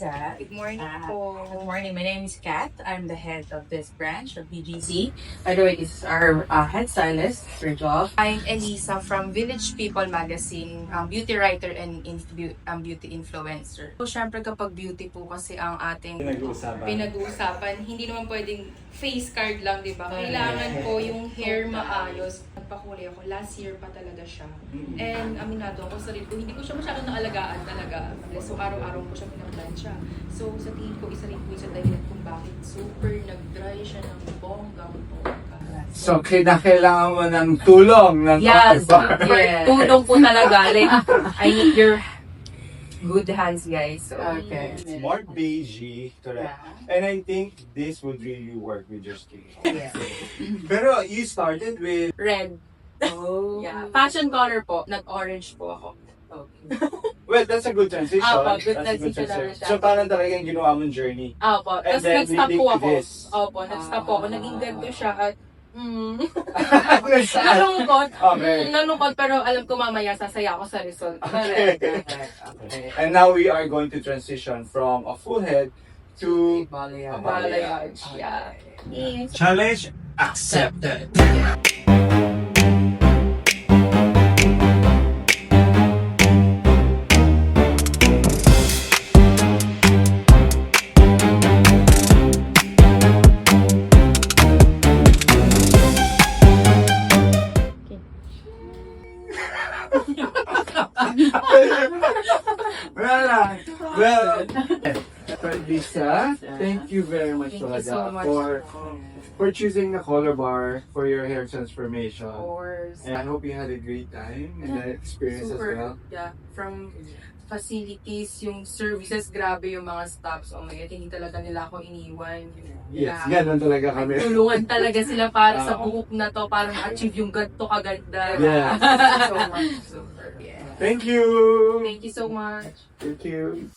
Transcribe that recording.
Lisa. Good morning po. Good morning. My name is Kat. I'm the head of this branch of BGC. By the way, this is our head stylist, Sir Joff. I'm Elisa from Village People Magazine, beauty writer and beauty influencer. So, syempre kapag beauty po kasi ang ating pinag-uusapan, hindi naman pwedeng face card lang, di ba? Kailangan po yung hair maayos. Nagpakulay ako. Last year pa talaga siya. And aminado ako sa rin ko, hindi ko siya masyadong naalagaan talaga. So, araw-araw ko siya pinaplansya. So, sa tingin ko, isa rin po sa dahilan kung bakit super nag-dry siya ng bonggang-bongga. So, kailangan mo ng tulong ng Yes, bar. yes. Tulong po talaga. Like, I need your good hands, guys. So, Okay. More beigey, correct. Yeah. And I think this would really work with your skin. Yeah. Pero you started with... Red. Oh. Yeah. Fashion color po. Nag-orange po ako. Okay. Well, that's a good transition. Opo, good That's a transition naman siya. So, parang talaga yung ginawa mong journey. Opo. And Tapos then nag-stop leading po to ako. this. Opo, nag-stop po ako. Naging ganito siya at Nag-start. nalungkot. Okay. Nalungkot pero alam ko mamaya sasaya ako sa result. Okay. And now we are going to transition from a full head to Balayage. A balayage. Yeah. Challenge accepted. Well, Lisa, thank you very much Thank you so talaga much. for choosing the color bar for your hair transformation. Of course. And I hope you had a great time and that experience as well. Yeah. From facilities, yung services, grabe yung mga staffs. Oh my God, hindi talaga nila ako iniwan. Yes, Yeah. ganun talaga kami. Tulungan talaga sila para sa buhok na to, para ma-achieve yung ganito kaganda. Yeah. So much. Super. Yeah. Thank you! Thank you so much. Thank you.